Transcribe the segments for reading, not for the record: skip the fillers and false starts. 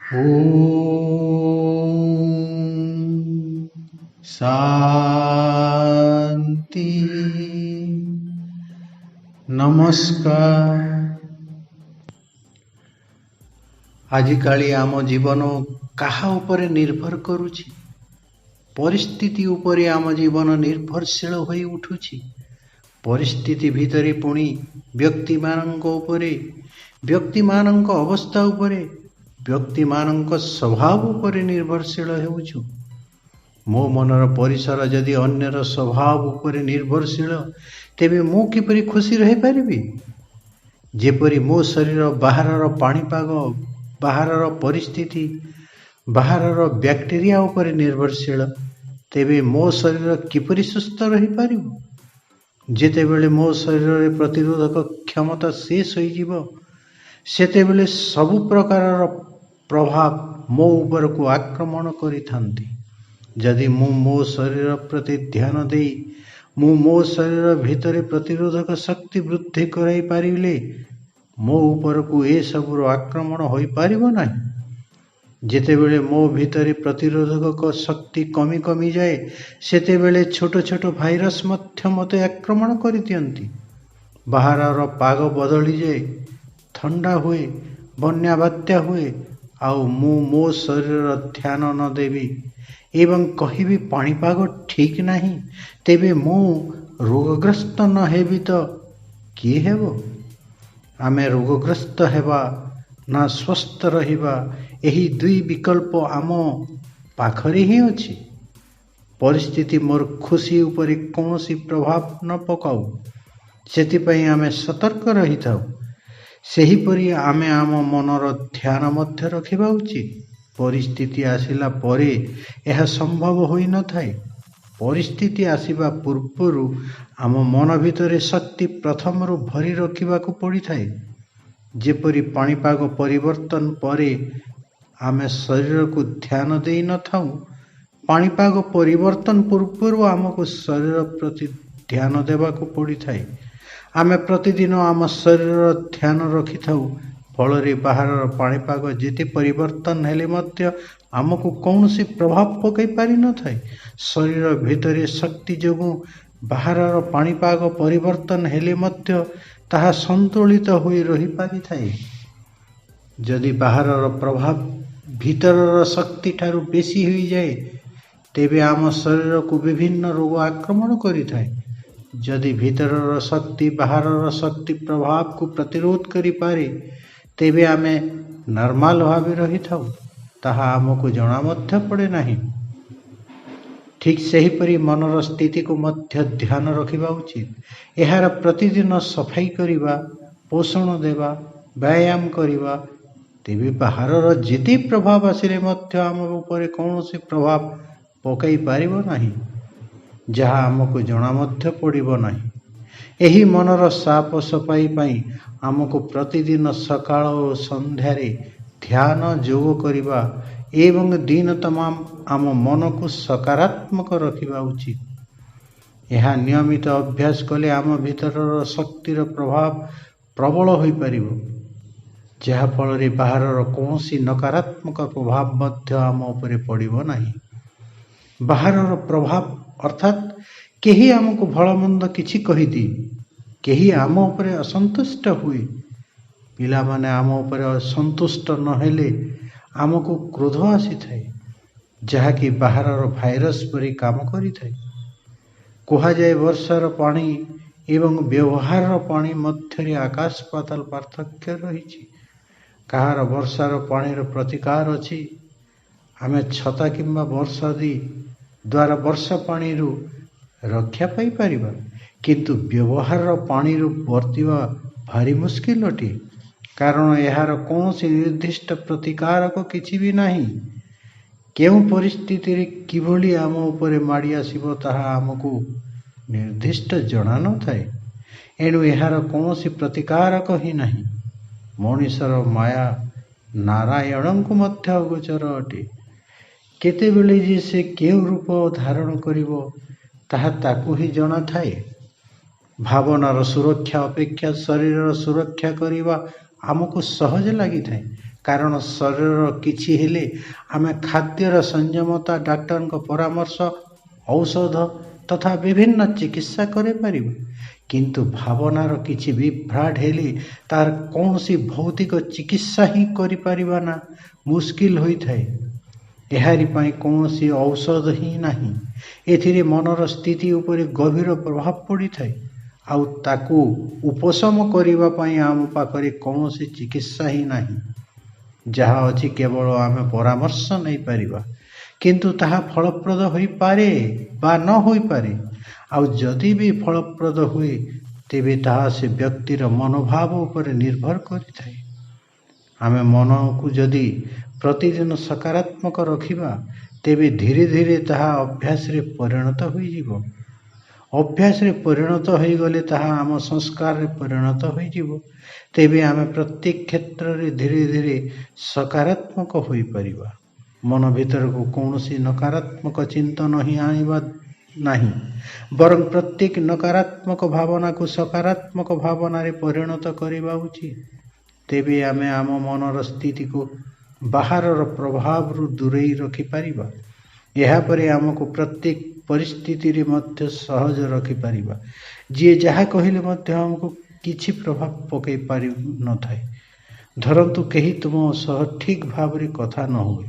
ओम शांति। नमस्कार। आजिकाली आम जीवन काहा उपरे निर्भर करुछि? परिस्थिति उपरे आम जीवन निर्भरशील होई उठुछि। परिस्थिति भितरे पुणी व्यक्ति मानक उपरे, व्यक्ति मानक अवस्था उपरे, व्यक्ति मानक स्वभाव उपरे निर्भरशील हेउछु। मो मनर परिसर जदि अन्यर स्वभाव उपरे निर्भरशील, तेबे मु किपरि खुशी रहि पारिबि? जेपरि मो शरीर बाहरर पाणीपाग, बाहरर परिस्थिति, बाहरर बैक्टेरिया उपरे निर्भरशील, तेबे मो शरीर किपरि सुस्थ रहि पारिबो? जेतेबेले मो शरीर प्रतिरोधक क्षमता शेष होइजिब, सेतेबेले सबु प्रकारर प्रभाव मो उपर को आक्रमण करिथांती। जदि मु मो शरीर प्रति ध्यान देई मो शरीर भितरे प्रतिरोधक शक्ति वृद्धि कराई पारिले मो उपर को ए सबुर आक्रमण होई पारिबो नाही। जेतेबेले मो भितरे प्रतिरोधक शक्ति कमी कमी जाए, सेतेबेले छोट छोट भाइरस मध्य मते आक्रमण करि दियंती। बाहरर पाग बदली जाए, ठंडा हुए, बन्या बात्या हुए, आउ मो शरीर ध्यान न देवी एवं कहिबी पाणीपाग ठीक नहीं, तेबे मु रोगग्रस्त न हेबी तो किए हेबो? आमे रोगग्रस्त हेबा ना स्वस्थ रहिबा, एही दुई विकल्प आम पाखरे ही अछि। परिस्थिति मोर खुशी उपरे कौनसी प्रभाव न पकाऊ, सेतिपई आमे सतर्क रही थाऊ। सेहीपरि आमे आम मनर ध्यान मध्य रखिबा उचित। परिस्थिति आसिला परे यह संभव होई न थाए। परिस्थिति आसिबा पूर्वरु आम मन भितरे शक्ति प्रथमरु भरी रखिबा को पड़ी थाए। जेपरि पाणीपाग परिवर्तन परे आमे शरीर को ध्यान देई न थाऊ, पाणीपाग परिवर्तन पूर्वरु आमको शरीर प्रति ध्यान देबा को पड़ी थाए। आमे प्रतिदिन आम शरीर ध्यान रखि थाऊ, फलरे बाहरर पाणीपाग जेते परिवर्तन हेले मध्य आमको कौनसी प्रभाव पकई पारि न थाए। शरीर भितरे शक्ति जोगु बाहरर पाणीपाग परिवर्तन हेले मध्य ताहा संतुलित होई रही पारि थाए। जदि बाहरर प्रभाव भीतरर शक्ति ठारू बेसी होई जाए, तेबे आम शरीर को विभिन्न रोग आक्रमण करि थाए। जदि भीतरर शक्ति बाहरर शक्ति प्रभाव को प्रतिरोध करि पारे, तेबे आमे नॉर्मल भावे रही थाऊ, ताहा आमको जणा मध्य पड़े नहीं। ठीक सेहीपरि मनर स्थिति को मध्य ध्यान रखिबा उचित। एहार प्रतिदिन सफाई करिबा, पोषण देवा, व्यायाम करिबा, तेबे बाहरर जेते प्रभाव आसिले मध्य आम उपरे कौनसी प्रभाव पकई पारिबो नाही, जहा आमको जणा मध्य पड़िबो नाही। एही मनर साफ सफाई पाई आमको प्रतिदिन सकाळ और संध्यारे ध्यान जोग करिबा एवं दिन तमाम आम मन को सकारात्मक रखिबा उचित। यह नियमित अभ्यास कले आम भीतरर शक्तिर प्रभाव प्रबल होई पारिबो, जहा फलरे बाहरर कौनसी नकारात्मक प्रभाव मध्य आम उपरे पड़िबो नाही। बाहरर प्रभाव अर्थात केही आमको भलमंद किछि कहि दी, केही आम उपरे असंतुष्ट हुए, पिला माने आम उपरे असंतुष्ट न हेले आमको क्रोध आसी थाए, जहाँकि बाहरर भाइरस परि काम करि थाए। कुहा जाए वर्षार पानी एवं व्यवहार पानी मध्य आकाश पाताल पार्थक्य रही। कहार वर्षार पानीर प्रतिकार अछि, आमे छता किंबा वर्षा दी द्वारा वर्षा पानी रक्षा पाई परिबा, किंतु व्यवहार पानी वर्तिबा भारी मुश्किल अटे, कारण यार कौनसी निर्दिष्ट प्रतिकारक किछि भी नाही। केउ परिस्थिति रे किभली आम उपरे माड़ी आसिबो ताहा आमको निर्दिष्ट जणा न थाए। एणु यार कौनसी प्रतिकारक ही नाही। मनुष्यर माया नारायण को मध्य अगोचर अटे। केतेबेले जे से केउ रूप धारण करिबो ताहा ताकू ही जणा थाए। भावनार सुरक्षा अपेक्षा शरीर सुरक्षा करिबा आमको सहज लगी थाए, କାରଣ ଶରୀରର କିଛି ହେଲେ ଆମେ ଖାଦ୍ୟର ସଂଯମତା, ଡାକ୍ତରଙ୍କ ପରାମର୍ଶ, ଔଷଧ ତଥା ବିଭିନ୍ନ ଚିକିତ୍ସା କରିପାରିବା। କିନ୍ତୁ ଭାବନାର କିଛି ବିଭ୍ରାଟ ହେଲେ ତାର କୌଣସି ଭୌତିକ ଚିକିତ୍ସା ହିଁ କରିପାରିବା ନା ମୁସ୍କିଲ ହୋଇଥାଏ। ଏହାରି ପାଇଁ କୌଣସି ଔଷଧ ହିଁ ନାହିଁ। ଏଥିରେ ମନର ସ୍ଥିତି ଉପରେ ଗଭୀର ପ୍ରଭାବ ପଡ଼ିଥାଏ। ଆଉ ତାକୁ ଉପଶମ କରିବା ପାଇଁ ଆମ ପାଖରେ କୌଣସି ଚିକିତ୍ସା ହିଁ ନାହିଁ। ଯାହା ଅଛି କେବଳ ଆମେ ପରାମର୍ଶ ନେଇପାରିବା, କିନ୍ତୁ ତାହା ଫଳପ୍ରଦ ହୋଇପାରେ ବା ନ ହୋଇପାରେ। ଆଉ ଯଦି ବି ଫଳପ୍ରଦ ହୁଏ ତେବେ ତାହା ସେ ବ୍ୟକ୍ତିର ମନୋଭାବ ଉପରେ ନିର୍ଭର କରିଥାଏ। ଆମେ ମନକୁ ଯଦି ପ୍ରତିଦିନ ସକାରାତ୍ମକ ରଖିବା ତେବେ ଧୀରେ ଧୀରେ ତାହା ଅଭ୍ୟାସରେ ପରିଣତ ହୋଇଯିବ। ଅଭ୍ୟାସରେ ପରିଣତ ହୋଇଗଲେ ତାହା ଆମ ସଂସ୍କାରରେ ପରିଣତ ହୋଇଯିବ। ତେବେ ଆମେ ପ୍ରତ୍ୟେକ କ୍ଷେତ୍ରରେ ଧୀରେ ଧୀରେ ସକାରାତ୍ମକ ହୋଇପାରିବା। ମନ ଭିତରକୁ କୌଣସି ନକାରାତ୍ମକ ଚିନ୍ତନ ହିଁ ଆଣିବା ନାହିଁ, ବରଂ ପ୍ରତ୍ୟେକ ନକାରାତ୍ମକ ଭାବନାକୁ ସକାରାତ୍ମକ ଭାବନାରେ ପରିଣତ କରିବା ଉଚିତ। ତେବେ ଆମେ ଆମ ମନର ସ୍ଥିତିକୁ ବାହାରର ପ୍ରଭାବରୁ ଦୂରେଇ ରଖିପାରିବା। ଏହାପରେ ଆମକୁ ପ୍ରତ୍ୟେକ ପରିସ୍ଥିତିରେ ମଧ୍ୟ ସହଜ ରଖିପାରିବା। ଯିଏ ଯାହା କହିଲେ ମଧ୍ୟ ଆମକୁ କିଛି ପ୍ରଭାବ ପକାଇ ପାରିନଥାଏ। ଧରନ୍ତୁ କେହି ତୁମ ସହ ଠିକ୍ ଭାବରେ କଥା ନ ହୁଏ,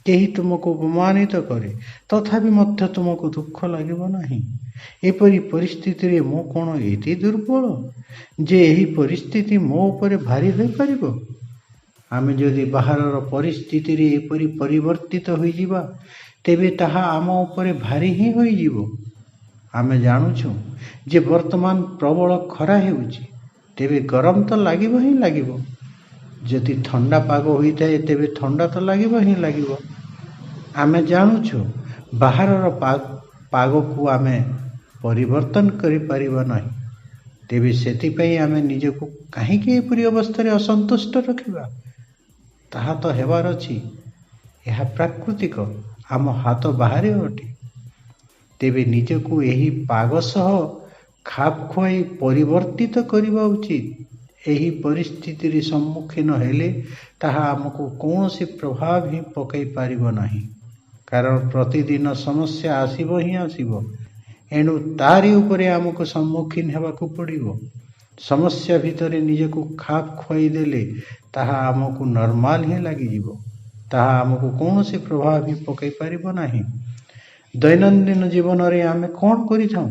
କେହି ତୁମକୁ ଅପମାନିତ କରେ, ତଥାପି ମଧ୍ୟ ତୁମକୁ ଦୁଃଖ ଲାଗିବ ନାହିଁ। ଏପରି ପରିସ୍ଥିତିରେ ମୁଁ କ'ଣ ଏତେ ଦୁର୍ବଳ ଯେ ଏହି ପରିସ୍ଥିତି ମୋ ଉପରେ ଭାରୀ ହୋଇପାରିବ? ଆମେ ଯଦି ବାହାରର ପରିସ୍ଥିତିରେ ଏପରି ପରିବର୍ତ୍ତିତ ହୋଇଯିବା ତେବେ ତାହା ଆମ ଉପରେ ଭାରୀ ହିଁ ହୋଇଯିବ। ଆମେ ଜାଣୁଛୁ ଯେ ବର୍ତ୍ତମାନ ପ୍ରବଳ ଖରା ହେଉଛି, ତେବେ ଗରମ ତ ଲାଗିବ ହିଁ ଲାଗିବ। ଯଦି ଥଣ୍ଡା ପାଗ ହୋଇଥାଏ ତେବେ ଥଣ୍ଡା ତ ଲାଗିବ ହିଁ ଲାଗିବ। ଆମେ ଜାଣୁଛୁ ବାହାରର ପାଗକୁ ଆମେ ପରିବର୍ତ୍ତନ କରିପାରିବା ନାହିଁ। ତେବେ ସେଥିପାଇଁ ଆମେ ନିଜକୁ କାହିଁକି ଏପରି ଅବସ୍ଥାରେ ଅସନ୍ତୁଷ୍ଟ ରଖିବା? ତାହା ତ ହେବାର ଅଛି। ଏହା ପ୍ରାକୃତିକ, ଆମ ହାତ ବାହାରେ ଅଟେ। ତେବେ ନିଜକୁ ଏହି ପାଗ ସହ ଖାପ ଖୁଆଇ ପରିବର୍ତ୍ତିତ କରିବା ଉଚିତ। ଏହି ପରିସ୍ଥିତିରେ ସମ୍ମୁଖୀନ ହେଲେ ତାହା ଆମକୁ କୌଣସି ପ୍ରଭାବ ହିଁ ପକାଇ ପାରିବ ନାହିଁ। କାରଣ ପ୍ରତିଦିନ ସମସ୍ୟା ଆସିବ ହିଁ ଆସିବ। ଏଣୁ ତାରି ଉପରେ ଆମକୁ ସମ୍ମୁଖୀନ ହେବାକୁ ପଡ଼ିବ। ସମସ୍ୟା ଭିତରେ ନିଜକୁ ଖାପ ଖୁଆଇ ଦେଲେ ତାହା ଆମକୁ ନର୍ମାଲ ହିଁ ଲାଗିଯିବ। ତାହା ଆମକୁ କୌଣସି ପ୍ରଭାବ ହିଁ ପକାଇ ପାରିବ ନାହିଁ। ଦୈନନ୍ଦିନ ଜୀବନରେ ଆମେ କ'ଣ କରିଥାଉ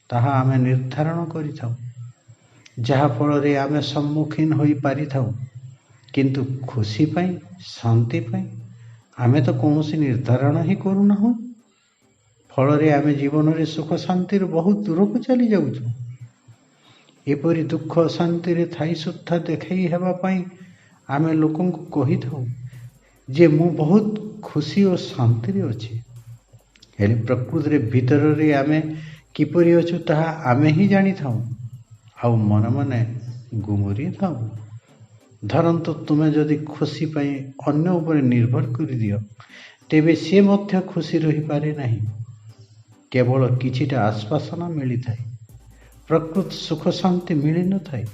ତାହା ଆମେ ନିର୍ଦ୍ଧାରଣ କରିଥାଉ, ଯାହାଫଳରେ ଆମେ ସମ୍ମୁଖୀନ ହୋଇପାରିଥାଉ। କିନ୍ତୁ ଖୁସି ପାଇଁ, ଶାନ୍ତି ପାଇଁ ଆମେ ତ କୌଣସି ନିର୍ଦ୍ଧାରଣ ହିଁ କରୁନାହୁଁ। ଫଳରେ ଆମେ ଜୀବନରେ ସୁଖ ଶାନ୍ତିରୁ ବହୁତ ଦୂରକୁ ଚାଲି ଯାଉଛୁ। ଏପରି ଦୁଃଖ ଶାନ୍ତିରେ ଥାଇ ସୁଦ୍ଧା ଦେଖାଇ ହେବା ପାଇଁ ଆମେ ଲୋକଙ୍କୁ କହିଥାଉ ଯେ ମୁଁ ବହୁତ ଖୁସି ଓ ଶାନ୍ତିରେ ଅଛି। ହେଲେ ପ୍ରକୃତିରେ ଭିତରରେ ଆମେ କିପରି ଅଛୁ ତାହା ଆମେ ହିଁ ଜାଣିଥାଉ, ଆଉ ମନେ ମନେ ଗୁମୁରି ଥାଉ। ଧରନ୍ତୁ ତୁମେ ଯଦି ଖୁସି ପାଇଁ ଅନ୍ୟ ଉପରେ ନିର୍ଭର କରିଦିଅ ତେବେ ସେ ମଧ୍ୟ ଖୁସି ରହିପାରେ ନାହିଁ। କେବଳ କିଛିଟା ଆଶ୍ୱାସନା ମିଳିଥାଏ, ପ୍ରକୃତ ସୁଖ ଶାନ୍ତି ମିଳିନଥାଏ।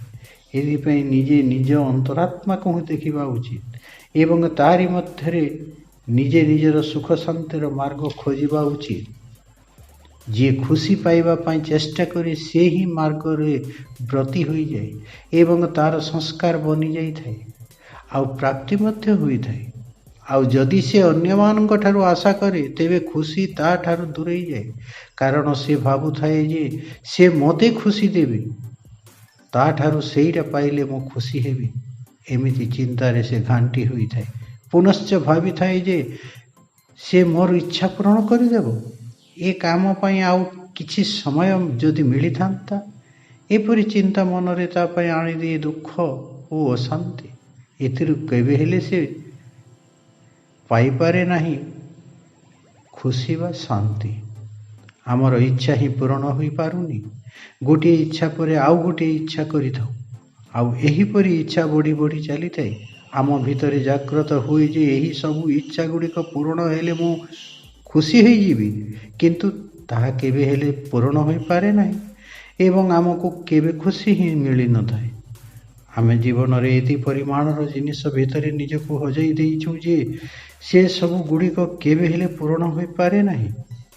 ଏଥିପାଇଁ ନିଜେ ନିଜ ଅନ୍ତରାତ୍ମାକୁ ହିଁ ଦେଖିବା ଉଚିତ ଏବଂ ତାରି ମଧ୍ୟରେ ନିଜେ ନିଜର ସୁଖ ଶାନ୍ତିର ମାର୍ଗ ଖୋଜିବା ଉଚିତ। ଯିଏ ଖୁସି ପାଇବା ପାଇଁ ଚେଷ୍ଟା କରେ ସେ ହିଁ ମାର୍ଗରେ ବ୍ରତୀ ହୋଇଯାଏ ଏବଂ ତାର ସଂସ୍କାର ବନିଯାଇଥାଏ, ଆଉ ପ୍ରାପ୍ତି ମଧ୍ୟ ହୋଇଥାଏ। ଆଉ ଯଦି ସେ ଅନ୍ୟମାନଙ୍କ ଠାରୁ ଆଶା କରେ ତେବେ ଖୁସି ତା ଠାରୁ ଦୂରେଇ ଯାଏ। କାରଣ ସେ ଭାବୁଥାଏ ଯେ ସେ ମୋତେ ଖୁସି ଦେବେ, ତା ଠାରୁ ସେଇଟା ପାଇଲେ ମୁଁ ଖୁସି ହେବି। ଏମିତି ଚିନ୍ତାରେ ସେ ଘାଣ୍ଟି ହୋଇଥାଏ। ପୁନଶ୍ଚ ଭାବିଥାଏ ଯେ ସେ ମୋର ଇଚ୍ଛା ପୂରଣ କରିଦେବ। ଏ କାମ ପାଇଁ ଆଉ କିଛି ସମୟ ଯଦି ମିଳିଥାନ୍ତା। ଏପରି ଚିନ୍ତା ମନରେ ତା ପାଇଁ ଆଣିଦିଏ ଦୁଃଖ ଓ ଅଶାନ୍ତି। ଏଥିରୁ କେବେ ହେଲେ ସେ ପାଇପାରେ ନାହିଁ ଖୁସି ବା ଶାନ୍ତି। ଆମର ଇଚ୍ଛା ହିଁ ପୂରଣ ହୋଇପାରୁନି। ଗୋଟିଏ ଇଚ୍ଛା ପରେ ଆଉ ଗୋଟିଏ ଇଚ୍ଛା କରିଥାଉ, ଆଉ ଏହିପରି ଇଚ୍ଛା ବଢ଼ି ବଢ଼ି ଚାଲିଥାଏ। ଆମ ଭିତରେ ଜାଗ୍ରତ ହୁଏ ଯେ ଏହି ସବୁ ଇଚ୍ଛା ଗୁଡ଼ିକ ପୂରଣ ହେଲେ ମୁଁ ଖୁସି ହୋଇଯିବି, କିନ୍ତୁ ତାହା କେବେ ହେଲେ ପୂରଣ ହୋଇପାରେ ନାହିଁ ଏବଂ ଆମକୁ କେବେ ଖୁସି ହିଁ ମିଳିନଥାଏ। ଆମେ ଜୀବନରେ ଏତେ ପରିମାଣର ଜିନିଷ ଭିତରେ ନିଜକୁ ହଜାଇ ଦେଇଛୁ ଯେ ସେ ସବୁ ଗୁଡ଼ିକ କେବେ ହେଲେ ପୂରଣ ହୋଇପାରେ ନାହିଁ।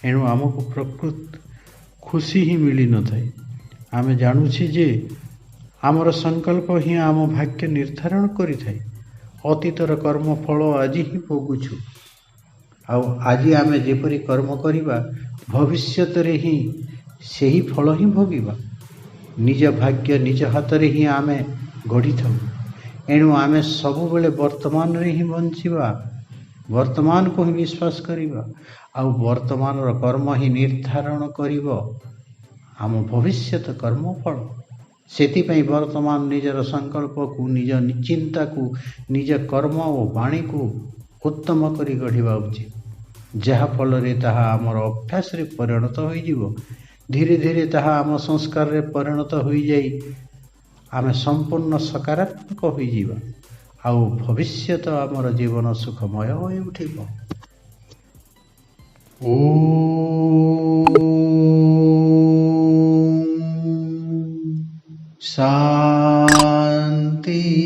ଏଣୁ ଆମକୁ ପ୍ରକୃତ ଖୁସି ହିଁ ମିଳିନଥାଏ। ଆମେ ଜାଣୁଛେ ଯେ ଆମର ସଂକଳ୍ପ ହିଁ ଆମ ଭାଗ୍ୟ ନିର୍ଦ୍ଧାରଣ କରିଥାଏ। ଅତୀତର କର୍ମ ଫଳ ଆଜି ହିଁ ଭୋଗୁଛୁ, ଆଉ ଆଜି ଆମେ ଯେପରି କର୍ମ କରିବା ଭବିଷ୍ୟତରେ ହିଁ ସେହି ଫଳ ହିଁ ଭୋଗିବା। ନିଜ ଭାଗ୍ୟ ନିଜ ହାତରେ ହିଁ ଆମେ ଗଢ଼ିଥାଉ। ଏଣୁ ଆମେ ସବୁବେଳେ ବର୍ତ୍ତମାନରେ ହିଁ ବଞ୍ଚିବା, ବର୍ତ୍ତମାନକୁ ହିଁ ବିଶ୍ୱାସ କରିବା, ଆଉ ବର୍ତ୍ତମାନର କର୍ମ ହିଁ ନିର୍ଦ୍ଧାରଣ କରିବ ଆମ ଭବିଷ୍ୟତ କର୍ମଫଳ। ସେଥିପାଇଁ ବର୍ତ୍ତମାନ ନିଜର ସଂକଳ୍ପକୁ, ନିଜ ଚିନ୍ତାକୁ, ନିଜ କର୍ମ ଓ ବାଣୀକୁ ଉତ୍ତମ କରି ଗଢ଼ିବା ଉଚିତ, ଯାହାଫଳରେ ତାହା ଆମର ଅଭ୍ୟାସରେ ପରିଣତ ହୋଇଯିବ। ଧୀରେ ଧୀରେ ତାହା ଆମ ସଂସ୍କାରରେ ପରିଣତ ହୋଇଯାଇ ଆମେ ସମ୍ପୂର୍ଣ୍ଣ ସକାରାତ୍ମକ ହୋଇଯିବା, ଆଉ ଭବିଷ୍ୟତ ଆମର ଜୀବନ ସୁଖମୟ ହୋଇ ଉଠିବ। ଶାନ୍ତି।